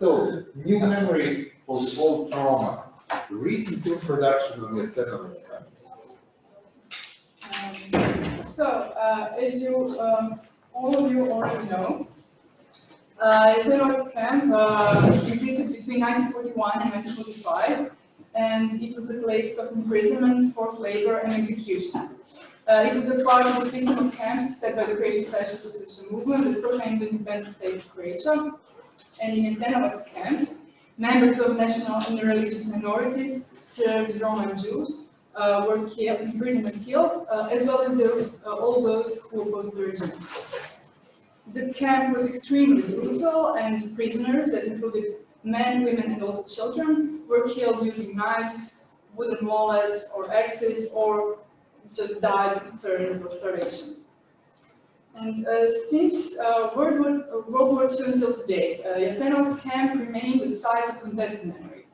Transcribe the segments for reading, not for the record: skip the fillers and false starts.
So, new memory for the old trauma. Recent film production of Jasenovac. As you, all of you already know, Jasenovac camp existed between 1941 and 1945, and it was a place of imprisonment, forced labor, and execution. It was a part of the system of camps set by the Croatian fascist movement that proclaimed the independent state of Croatia. And in Jasenovac camp, members of national and religious minorities, Serbs, Roma, and Jews, were killed, imprisoned and killed, as well as all those who opposed the regime. The camp was extremely brutal, and prisoners, that included men, women, and also children, were killed using knives, wooden wallets, or axes, or just died of thirst or starvation. And since World War II until today, Jasenovac's camp remained a site of contested memory.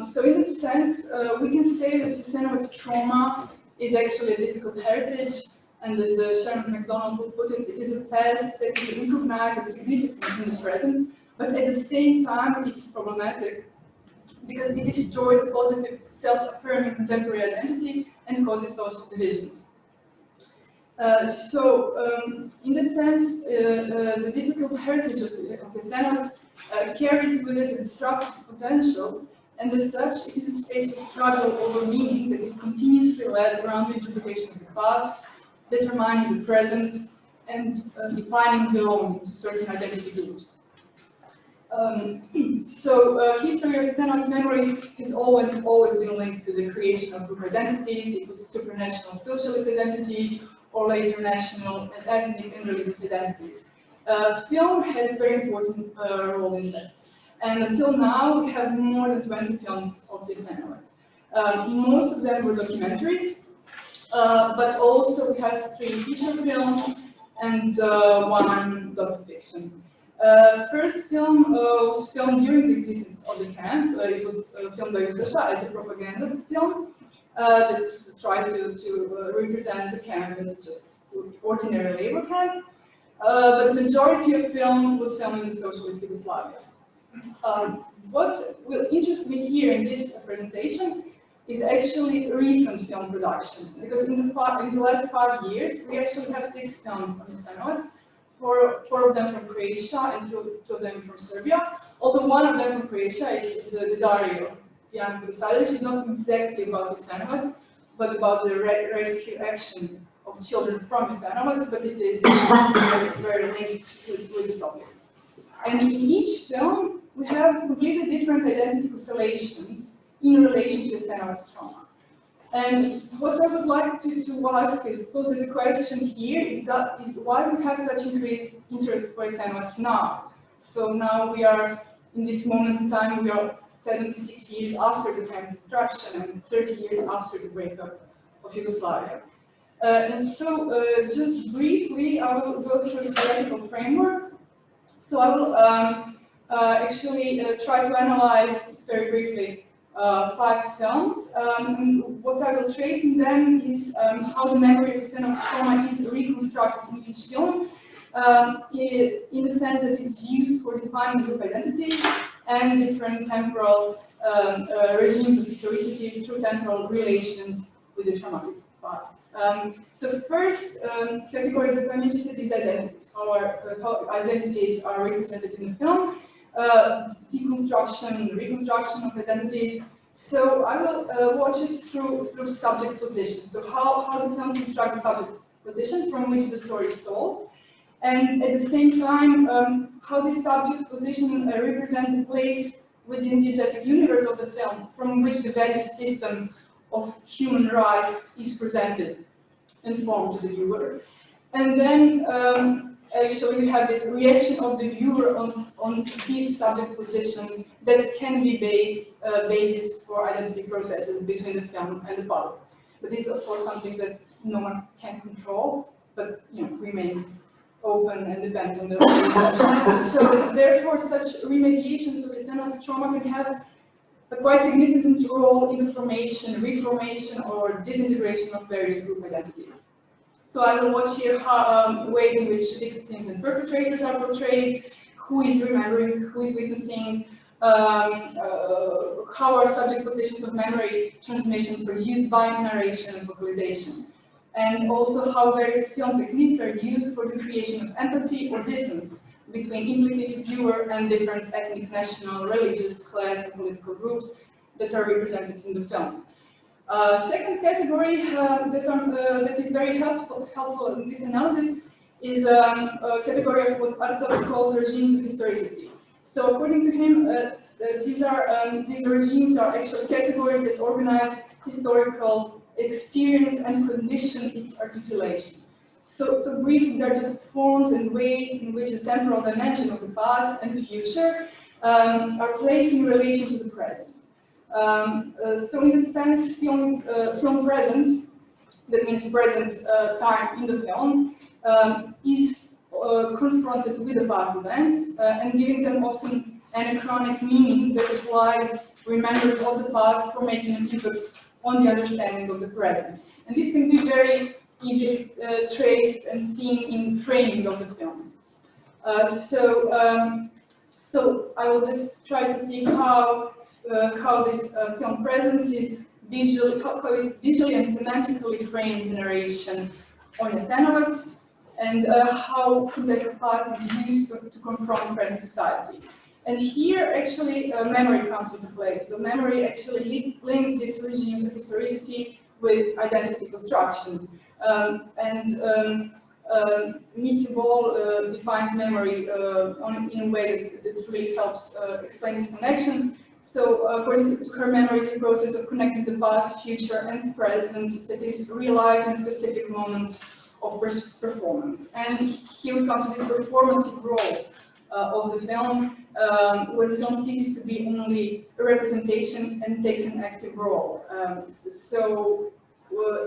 So in that sense, we can say that Jasenovac's trauma is actually a difficult heritage, and as Sharon MacDonald would put it, it is a past that is recognized as significant in the present, but at the same time it is problematic because it destroys a positive self-affirming contemporary identity and causes social divisions. In that sense, the difficult heritage of Jasenovac carries with it a destructive potential, and as such, it is a space of struggle over meaning that is continuously led around the interpretation of the past, determining the present, and defining belonging to certain identity groups. History of Jasenovac's memory has always been linked to the creation of group identities. It was supranational socialist identity, or later national and ethnic and religious identities. Film has a very important role in that. And until now, we have more than 20 films of Jasenovac. Most of them were documentaries, but also we have 3 feature films and 1 docufiction. First film was filmed during the existence of the camp. It was filmed by Lozica as a propaganda film that tried to represent the camp as just ordinary labor camp. But the majority of film was filmed in the socialist Yugoslavia. What will interest me here in this presentation is actually recent film production, because in the last 5 years we actually have 6 films on Jasenovac. 4 of them from Croatia and 2 of them from Serbia. Although one of them from Croatia is the diary of Jan Burisaida, which is not exactly about Jasenovac, but about the rescue action of children from Jasenovac, but it is very linked with the topic. And in each film, we have completely different identity constellations in relation to Jasenovac's trauma. And what I would like to ask is, pose as a question here is why we have such increased interest for Jasenovac now. So now we are, in this moment in time, we are 76 years after the camp's destruction and 30 years after the breakup of Yugoslavia. Just briefly, I will go through the theoretical framework. So I will actually try to analyze very briefly 5 films. What I will trace in them is how the memory of Jasenovac's trauma is reconstructed in each film, in the sense that it's used for defining group identity and different temporal regimes of historicity through temporal relations with the traumatic past. So first category that I'm interested in is identities. How identities are represented in the film. Deconstruction, reconstruction of identities. So I will watch it through subject position. So how the film constructs subject position from which the story is told, and at the same time how this subject position represents the place within the objective universe of the film from which the value system of human rights is presented and formed to the viewer. And then actually we have this reaction of the viewer on his subject position that can be basis for identity processes between the film and the public. But this is of course something that no one can control, but remains open and depends on the research. So therefore such remediations of Jasenovac's trauma can have a quite significant role in the formation, reformation, or disintegration of various group identities. So I will watch here ways in which victims and perpetrators are portrayed, who is remembering, who is witnessing, how are subject positions of memory transmission produced by narration and vocalization, and also how various film techniques are used for the creation of empathy or distance between implicated viewer and different ethnic, national, religious, class, and political groups that are represented in the film. Second category that is very helpful in this analysis is a category of what Aristotle calls regimes of historicity. So according to him, these regimes are actually categories that organize historical experience and condition its articulation. So briefly, they are just forms and ways in which the temporal dimension of the past and the future are placed in relation to the present. So in that sense, film present, that means present time in the film, is confronted with the past events and giving them often anachronic meaning that applies remembrance of the past for making an impact on the understanding of the present. And this can be very easily traced and seen in framing of the film. So I will just try to see how this film present is how it visually and semantically frames the narration on Jasenovac, and how context of past is used to confront present society. And here, actually, memory comes into play. So memory actually links these regimes of historicity with identity construction. Mickey Ball defines memory in a way that really helps explain this connection. So according to her, memory is a process of connecting the past, future, and present that is realized in a specific moment of performance. And here we come to this performative role of the film, where the film ceases to be only a representation and takes an active role.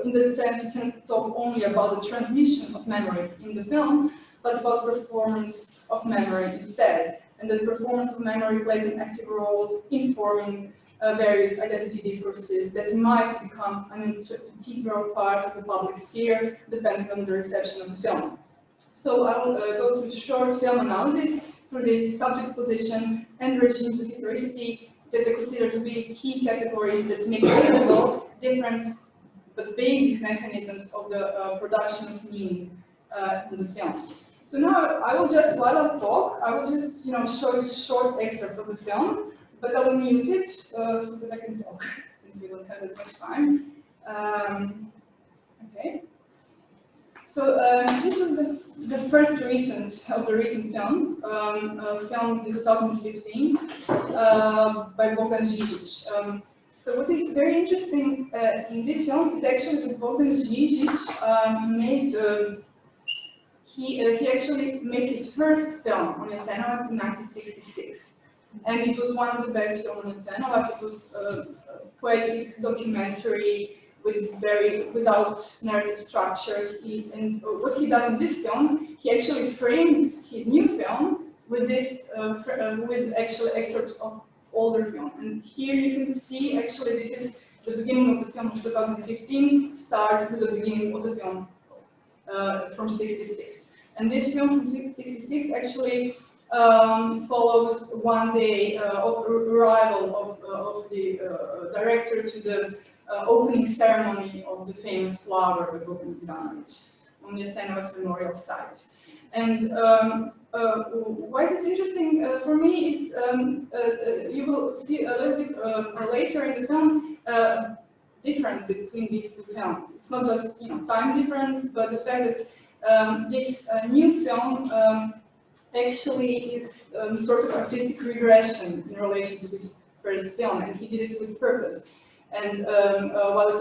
In that sense, we cannot talk only about the transmission of memory in the film, but about performance of memory instead. And that performance of memory plays an active role in forming various identity discourses that might become an integral part of the public sphere, depending on the reception of the film. So I will go through the short film analysis through this subject position and regimes of historicity that I consider to be key categories that make visible different but basic mechanisms of the production of meaning in the film. So now I will just, while I talk, I will just show you a short excerpt of the film, but I will mute it so that I can talk since we don't have that much time. Okay. So this was the first recent films, filmed in 2015 by Bogdan Žižić. So what is very interesting in this film is actually that Bogdan Žižić he actually made his first film on Jasenovac in 1966, and it was one of the best films on Jasenovac. It was a poetic documentary without narrative structure. And what he does in this film, he actually frames his new film with with actual excerpts of older film. And here you can see actually this is the beginning of the film of 2015 starts with the beginning of the film from 66. And this film from 66 actually follows one day of arrival of the director to the opening ceremony of the famous flower by Bogdan Ivanović on the Jasenovac memorial site. And why is this interesting for me? It's you will see a little bit later in the film difference between these two films. It's not just time difference, but the fact that this new film actually is sort of artistic regression in relation to this first film, and he did it with purpose. And while I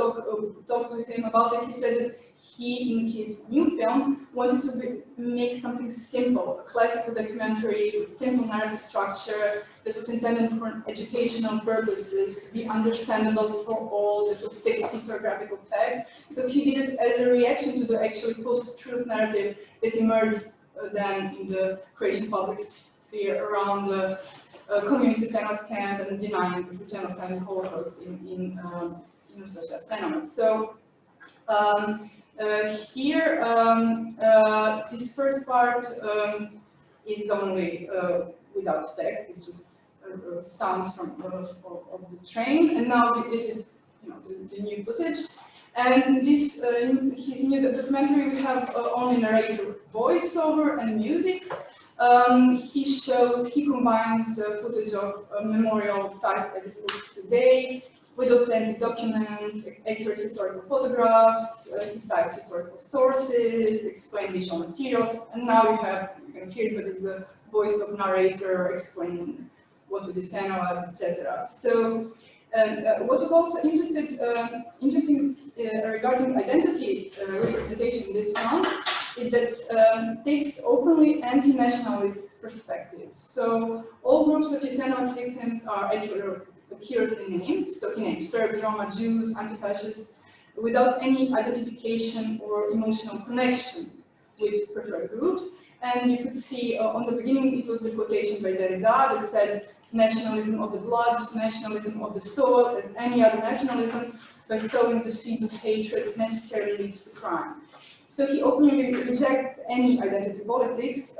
talked with him about it, he said that he, in his new film, wanted to make something simple, a classical documentary with simple narrative structure that was intended for educational purposes, to be understandable for all, that was historiographical text, because he did it as a reaction to the actually post-truth narrative that emerged then in the Croatian public sphere around the communist Jasenovac camp and denying the genocide and Holocaust in Jasenovac. So here, this first part is only without text. It's just sounds from of the train. And now this is, you know, the new footage. And this his new documentary, we have only narrator voiceover and music. He combines footage of a memorial site as it looks today, with authentic documents, accurate historical photographs. He cites historical sources, explain visual materials, and now you can hear it, but it's a voice of narrator explaining what was Jasenovac, etc. So, what was also interesting regarding identity representation in this film is that takes openly anti-nationalist perspective. So all groups of Jasenovac victims are accurately named. So he named Serbs, Roma, Jews, anti-fascists, without any identification or emotional connection with preferred groups. And you could see on the beginning, it was the quotation by Derrida that said, nationalism of the blood, nationalism of the soul, as any other nationalism, by sowing the seeds of hatred necessarily leads to crime. So he openly rejects any identity politics,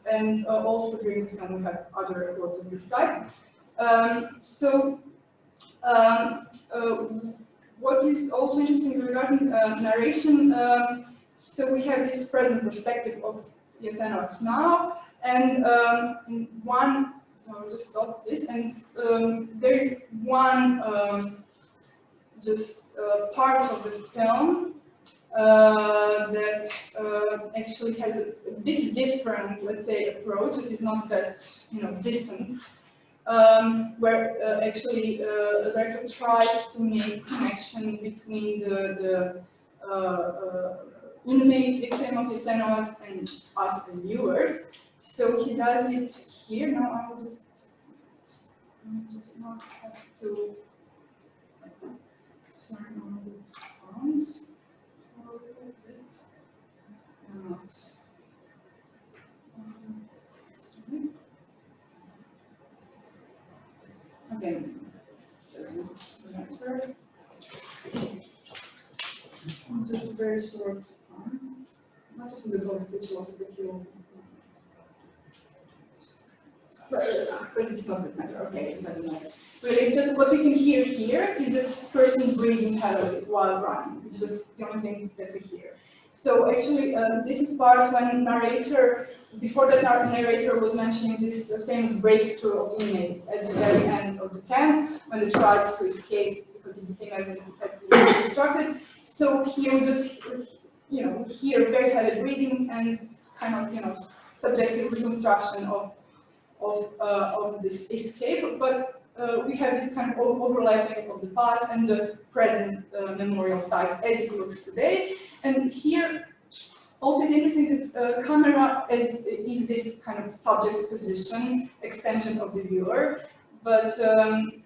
and also during the film we have other quotes of this type. What is also interesting regarding narration, so we have this present perspective of Jasenovac now, and in one, so I'll just stop this, and there is one part of the film that actually has a bit different, let's say, approach. It is not that, you know, distant, where actually the director tries to make connection between the inmate victim of Jasenovac and us as viewers. So he does it here. Now I will just not have to. Sorry, all the sounds. Sorry. Okay. Doesn't matter. Just a very short time. Not just the box, which was the kill. But it's not that matter. Okay, it doesn't matter. Really, just what we can hear here is the person breathing heavily while running, which is the only thing that we hear. So actually, this is part when narrator, before the narrator was mentioning this famous breakthrough of inmates at the very end of the camp, when they tried to escape because it became evident that they were distracted. So here we just, you know, hear very heavy breathing and kind of, you know, subjective reconstruction of this escape, but we have this kind of overlapping of the past and the present memorial site as it looks today. And here also it's interesting that camera is this kind of subject position extension of the viewer, but and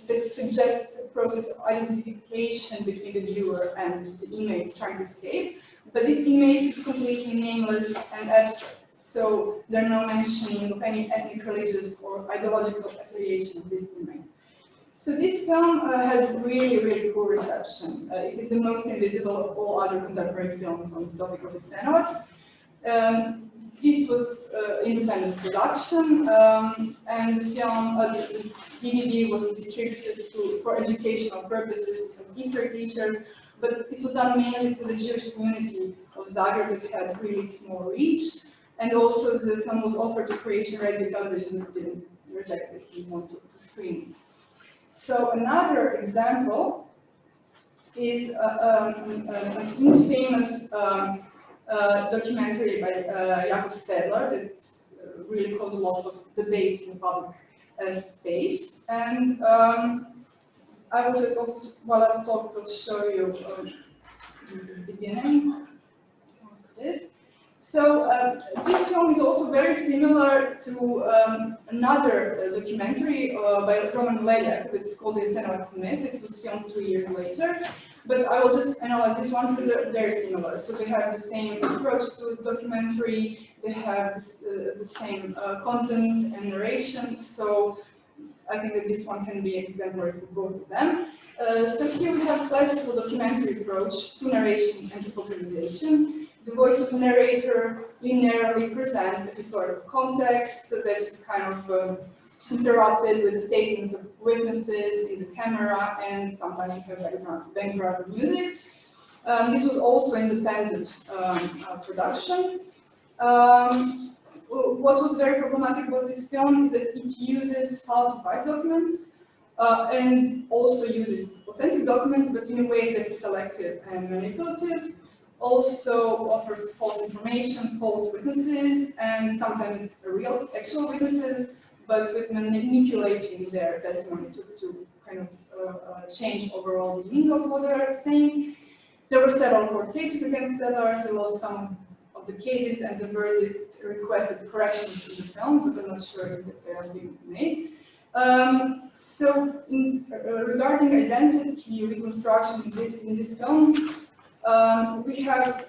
this suggests a process of identification between the viewer and the inmate trying to escape. But this inmate is completely nameless and abstract. So there are no mentioning of any ethnic, religious, or ideological affiliation of this inmate. So this film has really poor reception. It is the most invisible of all other contemporary films on the topic of Jasenovac. This was independent production, and the film, the DVD was distributed for educational purposes to some history teachers, but it was done mainly to the Jewish community of Zagreb that had really small reach. And also the film was offered to Croatian radio television that didn't reject it, he wanted to screen it. So another example is an infamous documentary by Jakob Stedler that really caused a lot of debates in the public space. And I will just also, while I talk, will show you the beginning of this. So this film is also very similar to another documentary by Roman Leljak that's called the Jasenovac Myth. It was filmed 2 years later, but I will just analyze this one because they're very similar. So they have the same approach to the documentary, they have the same content and narration. So I think that this one can be exemplary for both of them. So here we have classical documentary approach to narration and to focalization. The voice of the narrator linearly presents the historical context that is kind of interrupted with the statements of witnesses in the camera, and sometimes you have background music. This was also independent production. What was very problematic about this film is that it uses falsified documents and also uses authentic documents, but in a way that is selective and manipulative. Also offers false information, false witnesses, and sometimes real, actual witnesses, but with manipulating their testimony to kind of change overall the meaning of what they're saying. There were several court cases against settlers. We lost some of the cases, and the verdict requested corrections to the film, but I'm not sure if they have been made. Regarding identity reconstruction in this film, we have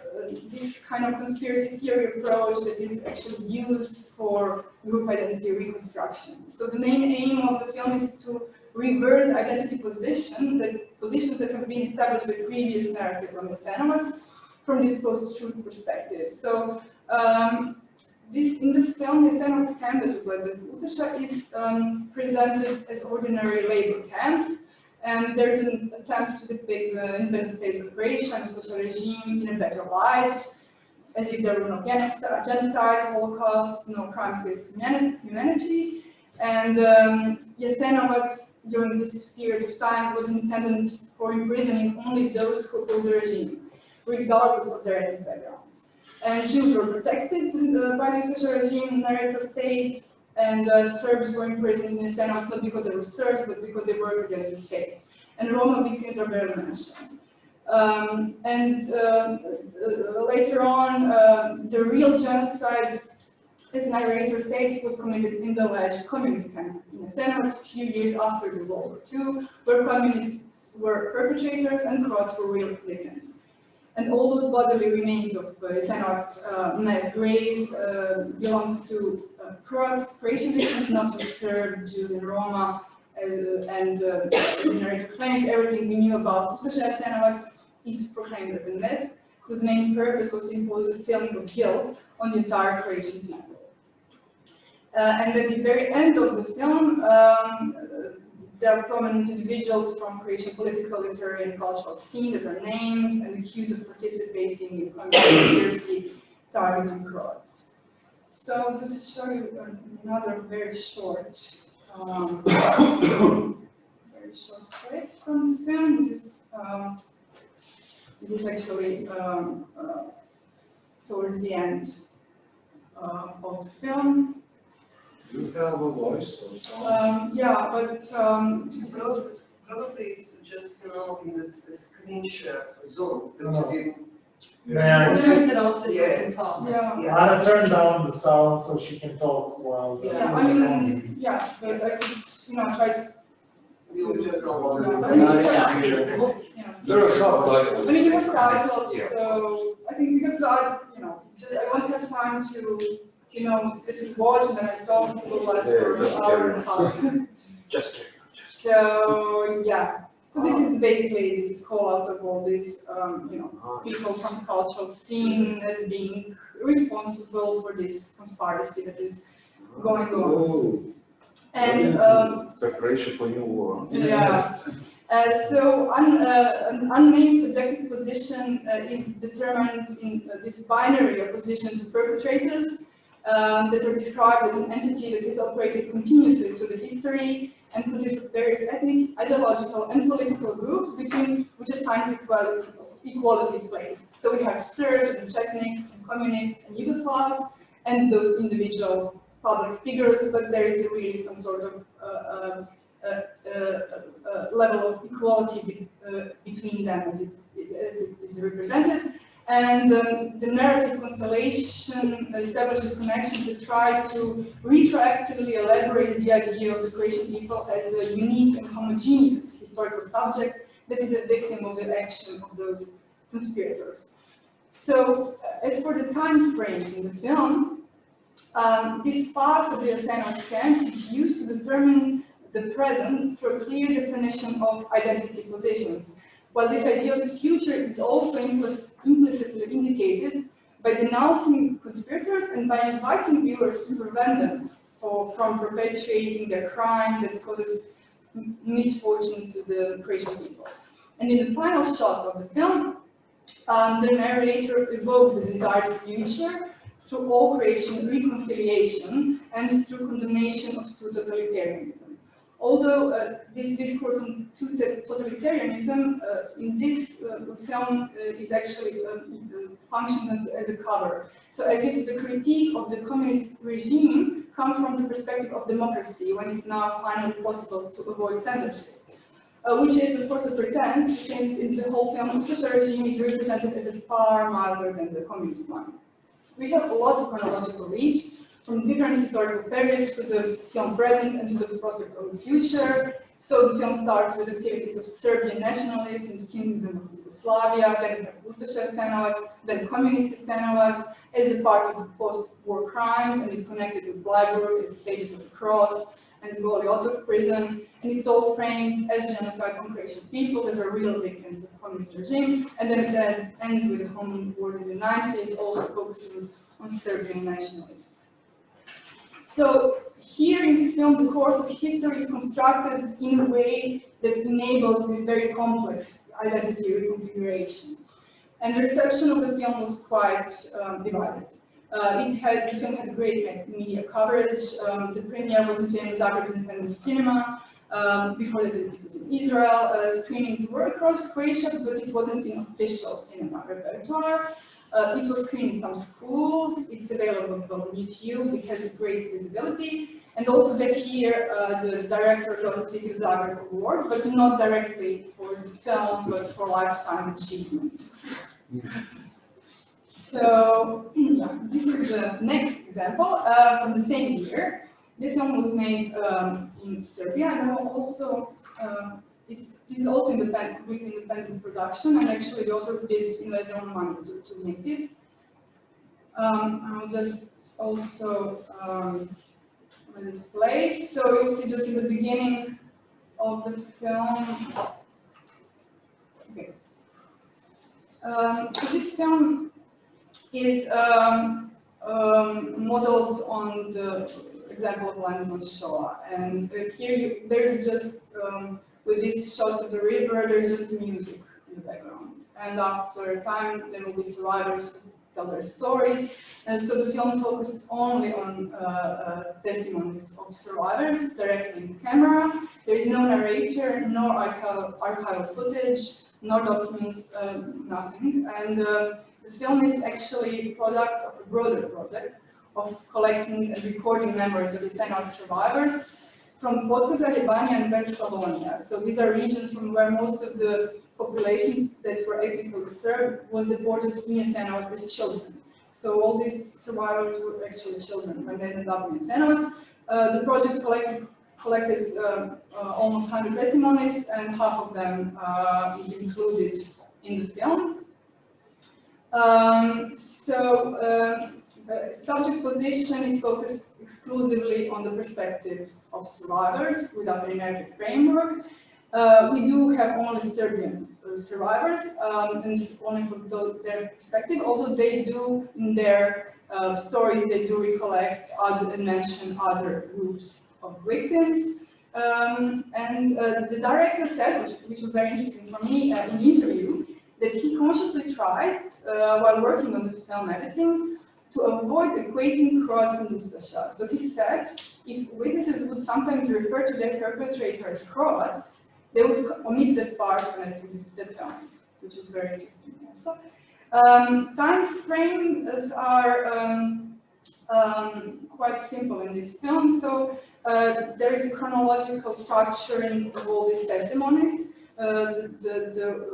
this kind of conspiracy theory approach that is actually used for group identity reconstruction. So the main aim of the film is to reverse identity positions that have been established by previous narratives on Jasenovac from this post-truth perspective. So in the film, Jasenovac's camp, that was like this Lozica, is presented as ordinary labor camp. And there's an attempt to depict the independent state of Croatia and the social regime in a better light, as if there were no genocide, Holocaust, no crimes against humanity. And Jasenovac, during this period of time, was intended for imprisoning only those who opposed the regime, regardless of their ethnic backgrounds. And Jews were protected by the social regime, narrator states, and Serbs were imprisoned in Jasenovac not because they were Serbs, but because they worked against the state. And Roma victims are barely mentioned. Later on, the real genocide, as narrator states, was committed in the alleged communist camp in Jasenovac a few years after the World War II, where communists were perpetrators and Croats were real victims. And all those bodily remains of Jasenovac's mass graves belonged to Croatian victims, not to Serbs, Jews, and Roma. The narrator claims everything we knew about Jasenovac is proclaimed as a myth, whose main purpose was to impose a feeling of guilt on the entire Croatian people. And at the very end of the film, there are prominent individuals from Croatian political, literary, and cultural scene that are named and accused of participating in conspiracy targeting Croats. So just to show you another very short clip from the film. This is actually towards the end of the film. Do you have a voice or something? Yeah, but probably it's just in this screen share zone. Yeah. Yeah. yeah. Anna, turn down the sound so she can talk while the Yeah, film I is mean, on. yeah, but I could, try to. There are subtitles. I mean, there were subtitles, Yeah. so I think because I want to have time to, just watch and then I talk for like an hour and a half. Just carry on. So yeah, so this is basically this call out of all these, people from the cultural scene as being responsible for this conspiracy that is going on. Oh, And preparation for new war. yeah. So an unnamed subjective position is determined in this binary opposition to perpetrators that are described as an entity that has operated continuously through the history and consists of various ethnic, ideological, and political groups between which a sign of equality is placed. So we have Serbs and Chetniks and communists and Yugoslavs and those individual public figures, but there is really some sort of level of equality between them as it is represented. And the narrative constellation establishes connections that try to retroactively elaborate the idea of the Croatian people as a unique and homogeneous historical subject that is a victim of the action of those conspirators. So, as for the time frames in the film, this part of the Jasenovac camp is used to determine the present through a clear definition of identity positions, while this idea of the future is also implicitly indicated by denouncing conspirators and by inviting viewers to prevent them from perpetuating their crimes that causes misfortune to the Croatian people. And in the final shot of the film, the narrator evokes the desired future through all Croatian reconciliation and through condemnation of totalitarianism. Although this discourse on totalitarianism in this film is actually functions as a cover. So as if the critique of the communist regime comes from the perspective of democracy, when it's now finally possible to avoid censorship. Which is of course a pretense, since in the whole film such a regime is represented as a far milder than the communist one. We have a lot of chronological leaps, from different historical periods to the film present and to the prospect of the future. So the film starts with activities of Serbian nationalists in the Kingdom of Yugoslavia, then we have Ustaša Jasenovac, then communist Jasenovac, as a part of the post-war crimes, and is connected with Bleiburg, the stages of the cross, and Goli Otok prison, and it's all framed as genocide on Croatian people that are real victims of communist regime, and then it ends with the Home War in the 90s, also focusing on Serbian nationalists. So here in this film, the course of history is constructed in a way that enables this very complex identity reconfiguration. And the reception of the film was quite divided. The film had great media coverage. The premiere was in Zagreb Independent Cinema. Before that, it was in Israel. Screenings were across Croatia, but it wasn't in official cinema repertoire. It was screened in some schools. It's available on YouTube. It has great visibility. And also that year, the director got the City of Zagreb Award, but not directly for the film, but for lifetime achievement. So, yeah, this is the next example from the same year. This one was made in Serbia, and also this is also independent production, and actually the authors did invest their own money to make it. I'll just also let it play. So you'll see just in the beginning of the film. Okay. So this film is modeled on the example of Landsman Shoah, and here there's just with these shots of the river, there's just music in the background, and after time there will be survivors who tell their stories, and so the film focused only on testimonies of survivors directly in the camera. There is no narrator, no archival footage, no documents, nothing, and the film is actually a product of a broader project of collecting and recording memories of Jasenovac survivors from Podgorica, Banja, and West Slavonia. So these are regions from where most of the populations that were ethnically Serb was deported in Jasenovac as children. So all these survivors were actually children when they ended up in Jasenovac. The project collected almost 100 testimonies, and half of them is included in the film. Subject position is focused exclusively on the perspectives of survivors without a narrative framework. We do have only Serbian survivors, and only from their perspective, although they do, in their stories, they do recollect and mention other groups of victims. The director said, which was very interesting for me in the interview, that he consciously tried, while working on the film editing, to avoid equating Croats and Ustaša. So he said, if witnesses would sometimes refer to their perpetrator as Croats, they would omit that part when editing the film, which is very interesting also. Time frames are quite simple in this film. So there is a chronological structuring of all these testimonies. The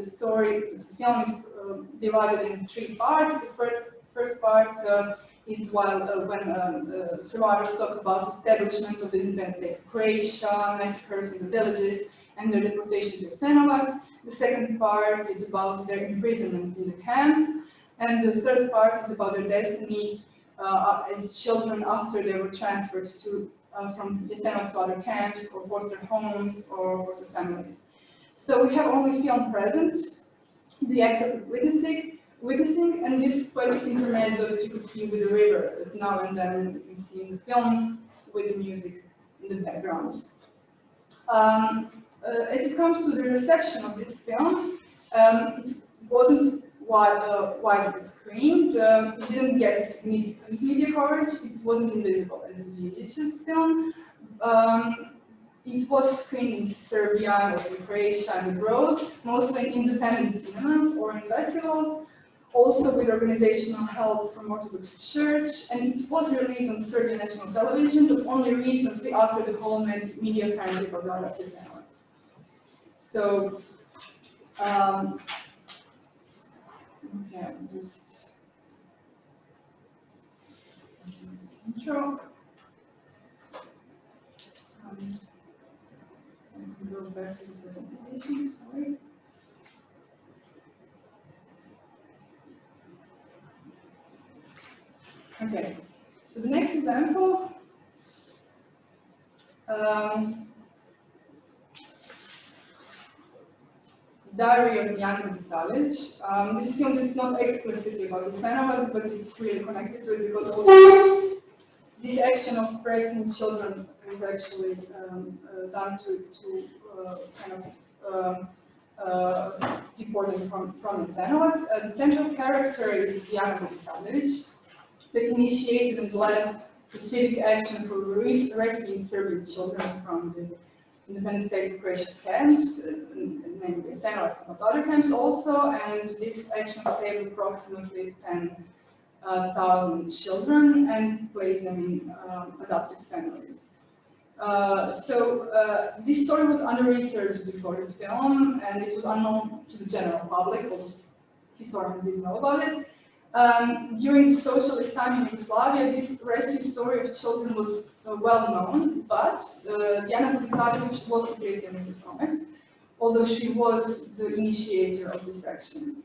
story, the film is divided in 3 parts. The first part is when survivors talk about establishment of the independent state of Croatia, massacres in the villages, and their deportation to Jasenovac. The second part is about their imprisonment in the camp, and the third part is about their destiny as children after they were transferred to from Jasenovac to other camps, or foster homes, or foster families. So we have only film present, the act of witnessing, witnessing, and this poetic intermezzo that you could see with the river that now and then you can see in the film with the music in the background. As it comes to the reception of this film, it wasn't widely screened. It didn't get a significant media coverage. It wasn't invisible as a digital film. It was screened in Serbia, in Croatia, and abroad, mostly in independent cinemas or in festivals, also with organizational help from Orthodox Church, and it was released on Serbian national television, but only recently after the whole media frenzy was out of Jasenovac. So, okay, just intro. I can go back to the presentation, sorry. Okay, so the next example, Diary of Jasenovac. This is film that's not explicitly about Jasenovac, but it's really connected to it because also this action of rescuing children was actually done to kind of deport them from Jasenovac. The central character is Jasenovac, that initiated and led the civic action for rescuing Serbian children from the independent state of Croatia camps, namely Jasenovac and other camps also, and this action saved approximately 10,000 children and placed them in adopted families. This story was under-researched before the film, and it was unknown to the general public, although historians didn't know about it. During the socialist time in Yugoslavia, this rescue story of children was well known, but Jasenovac was completely unknown, although she was the initiator of this action.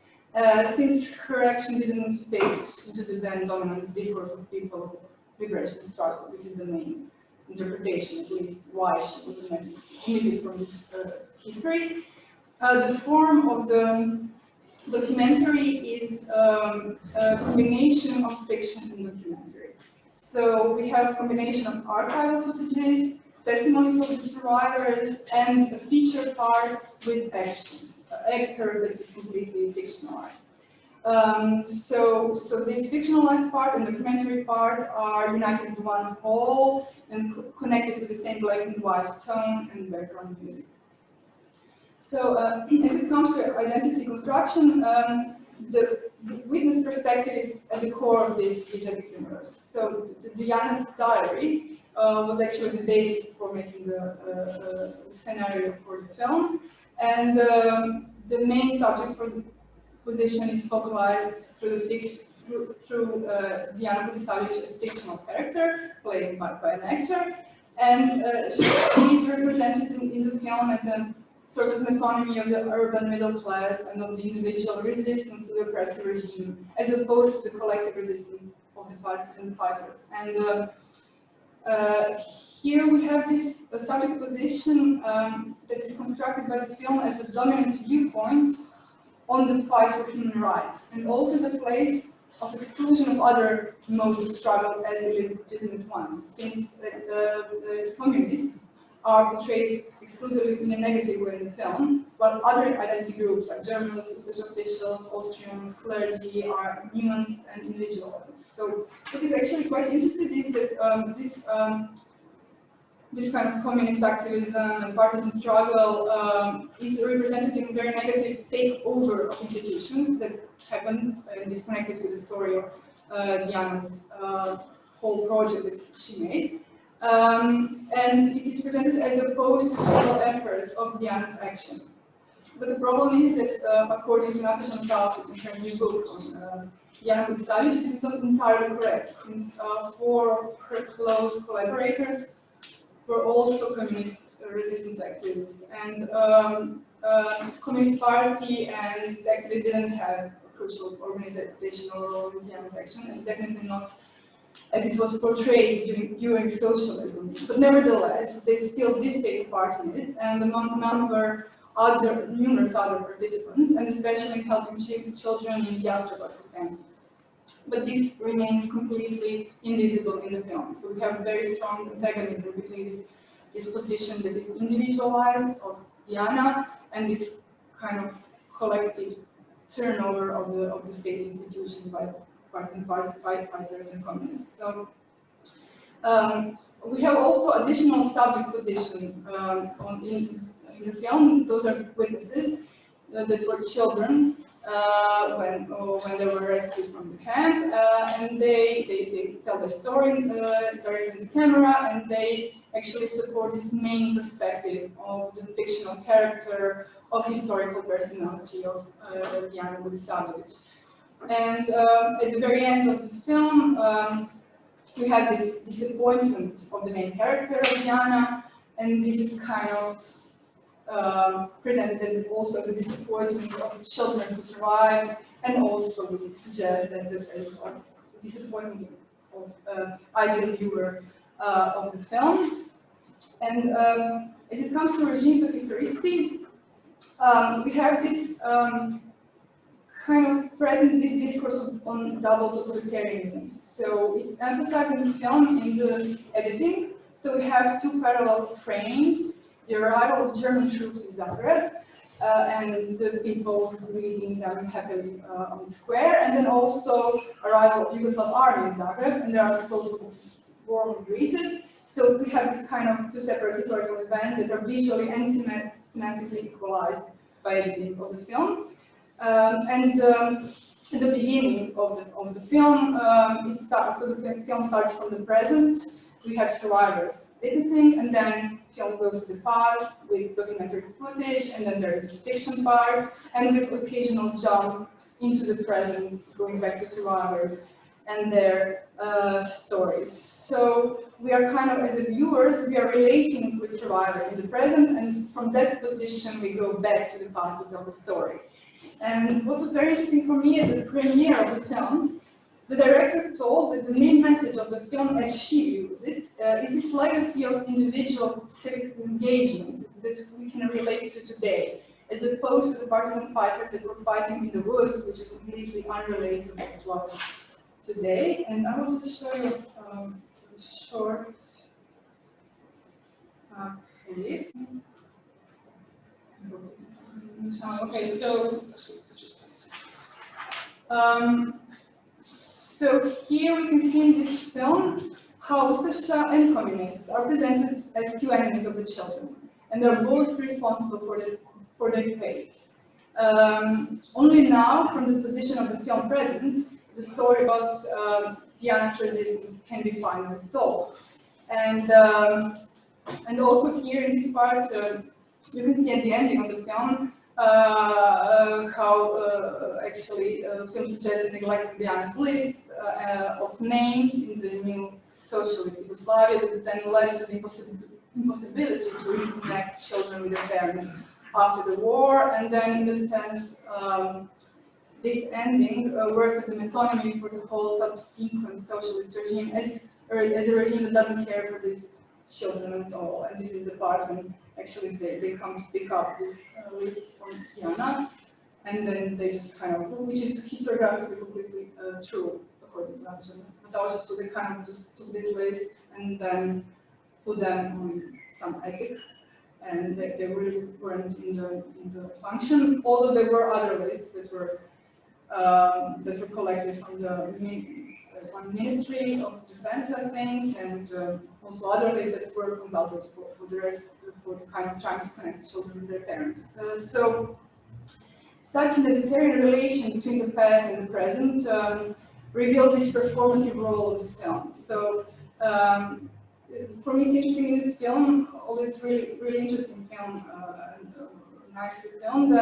Since her action didn't fit into the then dominant discourse of people liberation struggle, this is the main interpretation, at least why she was omitted from this history. The form of the documentary is a combination of fiction and documentary. So we have a combination of archival footages, testimonies of the survivors, and a feature part with action, actors that is completely fictionalized. So this fictionalized part and documentary part are united into one whole and connected with the same black and white tone and background music. So as it comes to identity construction, the witness perspective is at the core of this didactic universe. So Diana's diary was actually the basis for making the scenario for the film, and the main subject for the position is focalized through Jasenovac as fictional character played by an actor, and she is represented in the film as a sort of metonymy of the urban middle class and of the individual resistance to the oppressive regime, as opposed to the collective resistance of the fighters and fighters. And here we have this subject position that is constructed by the film as a dominant viewpoint on the fight for human rights, and also the place of exclusion of other modes of struggle as illegitimate ones, since the communists are portrayed exclusively in a negative way in the film, while other identity groups like journalists, social officials, Austrians, clergy are nuanced and individual. So what is actually quite interesting is that this kind of communist activism and partisan struggle is represented in very negative takeover of institutions that happened and is connected with the story of Diana's whole project that she made. And it is presented as opposed to the single effort of Diana's action. But the problem is that, according to Natasha Chantal in her new book on Jasenovac, this is not entirely correct, since 4 of her close collaborators were also communist resistance activists, and Communist Party and its activists didn't have a crucial organizational role in Jasenovac action, and definitely not as it was portrayed during socialism. But nevertheless, they still did take part in it, and among a number numerous other participants, and especially helping children in the afterbirth event. But this remains completely invisible in the film. So we have a very strong antagonism between this position that is individualized of Diana and this kind of collective turnover of the state institutions by fighters and communists. So we have also additional subject position in the film. Those are witnesses that were children when they were rescued from the camp, and they tell their story directly in the camera, and they actually support this main perspective of the fictional character of historical personality of Diana Vucinovic. And at the very end of the film, we have this disappointment of the main character of Diana, and this is kind of presented as also as a disappointment of children who survive, and also we suggest that as a disappointment of ideal viewer of the film. And as it comes to regimes of historicity, we have this kind of present this discourse on double totalitarianism. So it's emphasized in this film in the editing. So we have two parallel frames: the arrival of German troops in Zagreb, and the people greeting them happily on the square, and then also arrival of Yugoslav army in Zagreb, and there are people warmly greeted. So we have this kind of two separate historical events that are visually and semantically equalized by editing of the film. At the beginning of the film, so the film starts from the present. We have survivors witnessing, and then film goes to the past with documentary footage, and then there is a fiction part, and with occasional jumps into the present, going back to survivors and their stories. So we are kind of, as viewers, we are relating with survivors in the present, and from that position we go back to the past to tell the story. And what was very interesting for me at the premiere of the film, the director told that the main message of the film, as she views it, is this legacy of individual civic engagement that we can relate to today, as opposed to the partisan fighters that were fighting in the woods, which is completely unrelated to us today. And I will just show you a short clip. Okay, so here we can see in this film how Ustasha and communists are presented as two enemies of the children, and they're both responsible for their fate. Only now, from the position of the film present, the story about Diana's resistance can be finally told. And also here in this part, you can see at the ending of the film how actually film suggested neglecting Diana's list of names in the new socialist Yugoslavia that then led to the impossibility to reconnect children with their parents after the war. And then in that sense, this ending works as a metonymy for the whole subsequent socialist regime as a regime that doesn't care for these children at all. And this is the part when actually they come to pick up this list from Diana, and then they just kind of, which is historiographically completely true according to Jasenovac, but also so they kind of just took this list and then put them on some ethic, and they really weren't in the function, although there were other lists that were collected from the Ministry of Defense, I think, and also other lists that were consulted for the rest, for the kind of trying to connect children with their parents. So such an identitarian relation between the past and the present reveals this performative role of the film. So for me, it's interesting in this film, although it's really interesting film, nicely filmed,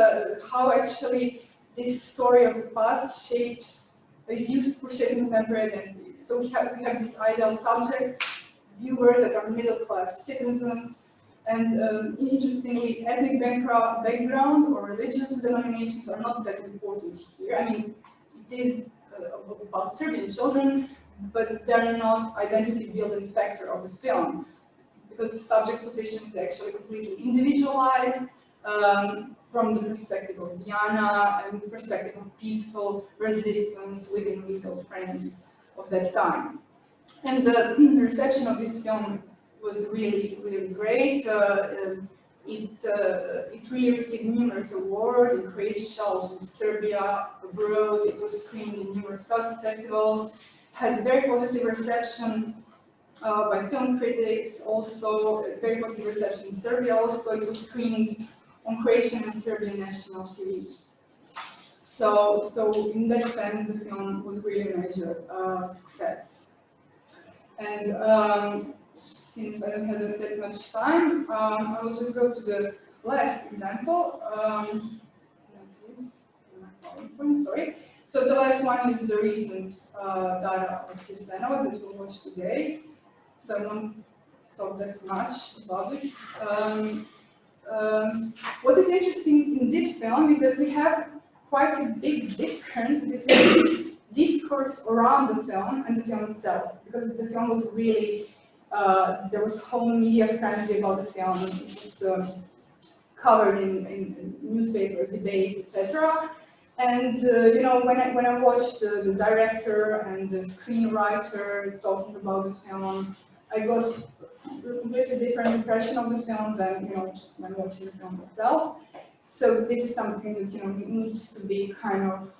how actually this story of the past is used for shaping contemporary identities. So we have this ideal subject, viewers that are middle-class citizens, and interestingly, ethnic background or religious denominations are not that important here. I mean, it is about Serbian children, but they're not identity-building factor of the film, because the subject position is actually completely individualized, from the perspective of Diana and the perspective of peaceful resistance within legal frames of that time. And the reception of this film was really, really great. It really received numerous awards in Croatia, also in Serbia, abroad. It was screened in numerous festivals, had very positive reception by film critics, also a very positive reception in Serbia. Also, it was screened on Croatian and Serbian national TV. So in that sense, the film was really a major success. And since I don't have that much time, I will just go to the last example. Sorry. So the last one is the recent data of Jasenovac that we'll watch today. So I won't talk that much about it. What is interesting in this film is that we have quite a big difference between discourse around the film and the film itself, because the film was really, there was whole media frenzy about the film. It was covered in newspapers, debates, etc. And you know, when I watched the director and the screenwriter talking about the film, I got a completely different impression of the film than, you know, just when watching the film itself. So this is something that, you know, needs to be kind of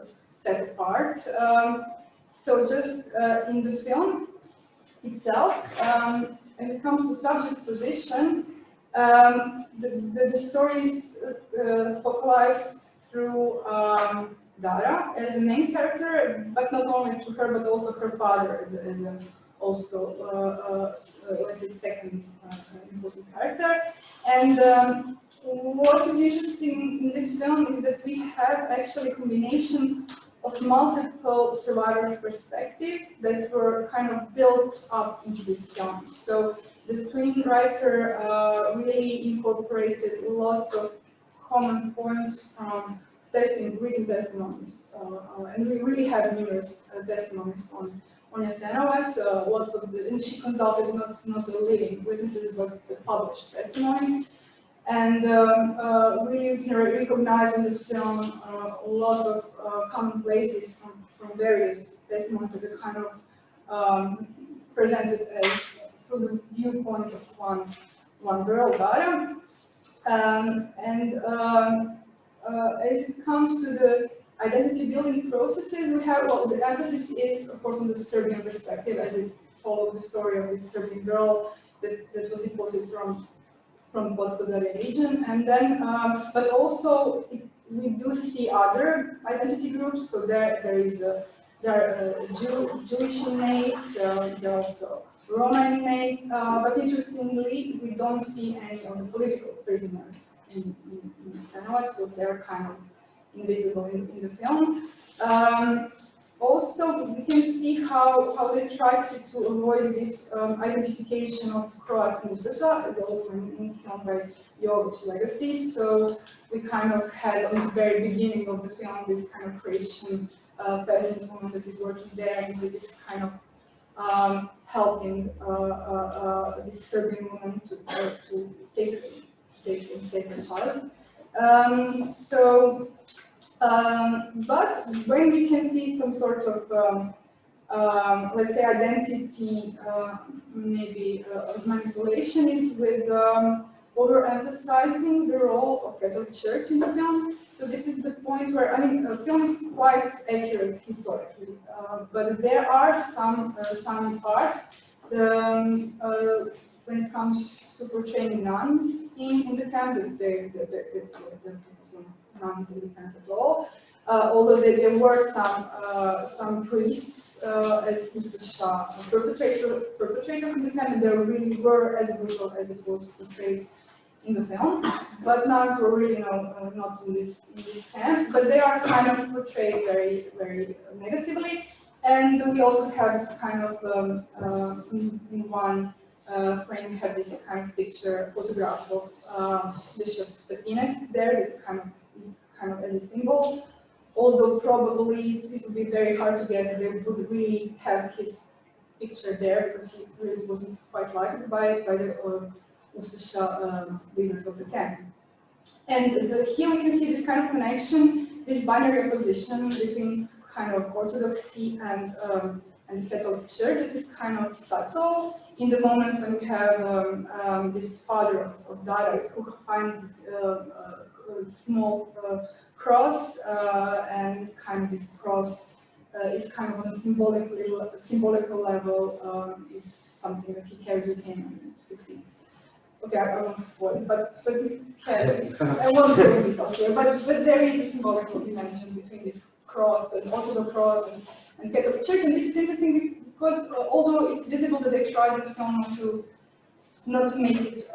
set apart. So just in the film itself, when it comes to subject position, the story is focalized through Dara as a main character, but not only through her, but also her father as a also let's say second important character. And what is interesting in this film is that we have actually a combination of multiple survivors' perspective that were kind of built up into this film. So the screenwriter really incorporated lots of common points from recent testimonies, and we really have numerous testimonies on Jasenovac, lots of and she consulted not the living witnesses but the published testimonies, and we can recognize in the film a lot of common places from various testimonies that are kind of presented as from the viewpoint of one girl, Dara, as it comes to the identity building processes, we have, well, the emphasis is, of course, on the Serbian perspective, as it follows the story of this Serbian girl that was deported from Podgorica region, and then, but also we do see other identity groups. So there are Jewish inmates, there are also Roma inmates, but interestingly, we don't see any of the political prisoners in Jasenovac, so they're kind of invisible in the film. Also, we can see how they try to avoid this identification of Croats and Ustaša, as also in the film by Jović Legacy. So we kind of had on the very beginning of the film this kind of Croatian peasant woman that is working there, and this kind of helping this Serbian woman to take and save the child. But when we can see some sort of, let's say, identity, maybe manipulation is with overemphasizing the role of Catholic Church in the film. So this is the point where, I mean, the film is quite accurate historically, but there are some parts when it comes to portraying nuns in the camp, that nuns in the camp at all. Although there were some priests as Ustaša perpetrators in the camp, and they really were as brutal as it was portrayed in the film. But nuns were really not in this camp, but they are kind of portrayed very, very negatively. And we also have this kind of in one frame, we have this kind of picture, photograph of Bishop Petinec there, that is kind of as a symbol. Although probably it would be very hard to guess that they would really have his picture there, because he really wasn't quite liked by the Ustaša leaders of the camp. And here we can see this kind of connection, this binary opposition between kind of Orthodoxy and Catholic Church. It is kind of subtle in the moment when we have this father of Dara who finds a small cross, and kind of this cross is kind of on a symbolical level, is something that he carries with him and succeeds. Okay, I won't spoil it, but I won't go into details here, but there is a symbolical dimension between this cross and Orthodox cross and Catholic Church, and this is interesting because although it's visible that they tried in the film not to make it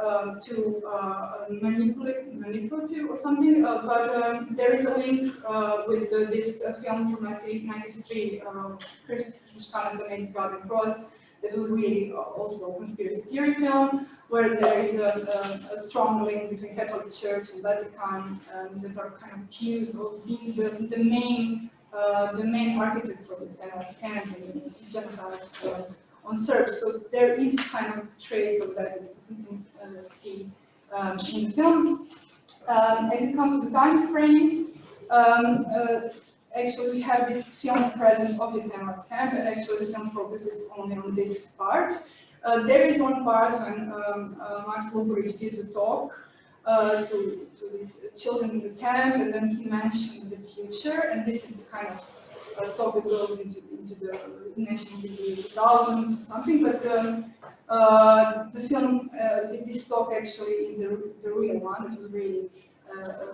too manipulative or something, but there is a link with this film from 1993, Kršinić and the Naked God and Frauds. This was really also a conspiracy theory film, where there is a strong link between Catholic Church and Vatican that are kind of accused of being the main architects of this kind of genocide on Serbs. So there is kind of trace of that we can see in the film. As it comes to the time frames, actually we have this film present of the Jasenovac camp, and actually the film focuses only on this part. There is one part when Max Luburic did a talk to these children in the camp, and then he mentioned the future, and this is the kind of talk that goes into the national degree 2000 or something, but the film, this talk actually is the real one. It was really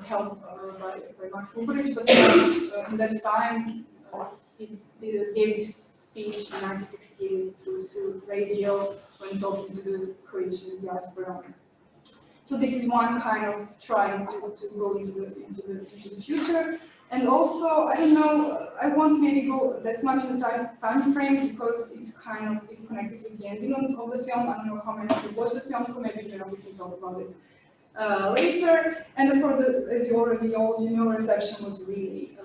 helped by Max Luburic, but in that time he gave this speech in 1968 through radio when talking to the Croatian diaspora. So this is one kind of trying to go into the future. And also, I don't know, I won't maybe go that much in the time frames because it kind of is connected with the ending of the film. I don't know how many people watch the film, so maybe we can talk about it later. And of course, as you already all know, reception was really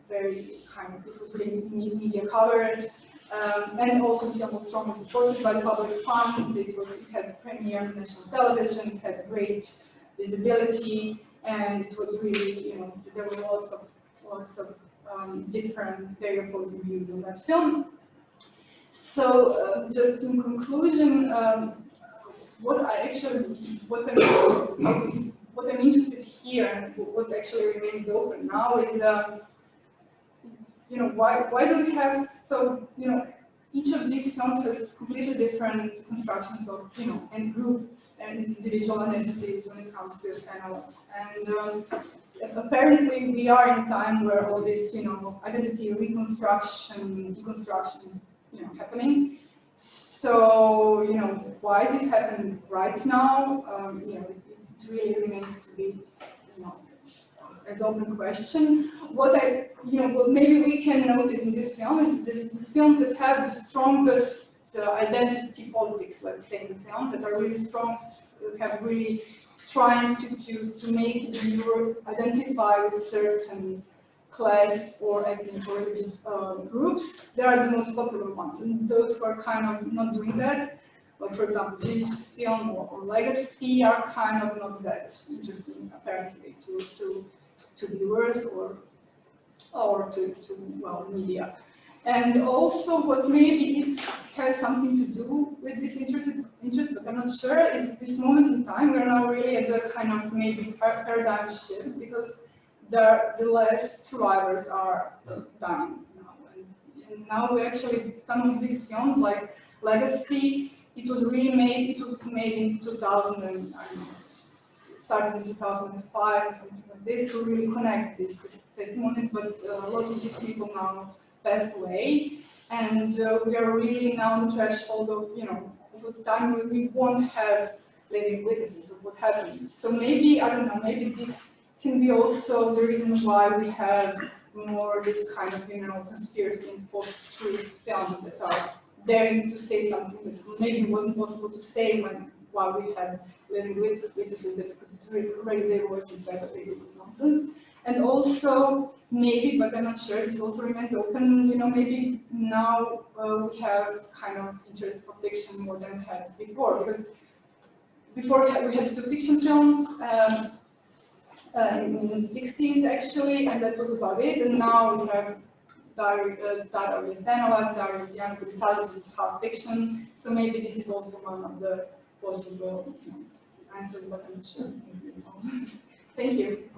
very kind of, it was really media covered. And also the film was strongly supported by public funds. It had premiere on national television, it had great visibility, and it was really, there were lots of different, very opposing views on that film. So just in conclusion, what I'm interested here and what actually remains open now is, why do we have each of these films has completely different constructions of, and group and individual identities when it comes to Jasenovac. And apparently we are in a time where all this, identity reconstruction, deconstruction is, happening. So, why is this happening right now? It really remains to be, an open question. What maybe we can notice in this film is the film that has the strongest identity politics, let's say, in the film, that are really strong, have really trying to make the viewer identify with certain class or ethnic or religious groups. They are the most popular ones, and those who are kind of not doing that, like for example, religious film or legacy, are kind of not that interesting apparently to viewers or to media. And also what maybe has something to do with this interest, but I'm not sure, is this moment in time we're now really at a kind of maybe paradigm shift, because the last survivors are dying now. And now we actually, some of these films like Legacy, it was made in 2000 and started in 2005 or something like this to really connect these testimonies, but lots of these people now passed away, and we are really now on the threshold of, of a time when we won't have living witnesses of what happened. So maybe, I don't know, maybe this can be also the reason why we have more this kind of, conspiracy and post-truth films that are daring to say something that maybe wasn't possible to say while we had living witnesses that could raise their voice and say that this is nonsense. And also, maybe, but I'm not sure, this also remains open, maybe now we have kind of interest for fiction more than we had before, because before we had two fiction films, in 16th actually, and that was about it. And now we have Dario Jasenovac, Dario Janko decided to is half fiction, so maybe this is also one of the possible answers, but I'm not sure. Thank you.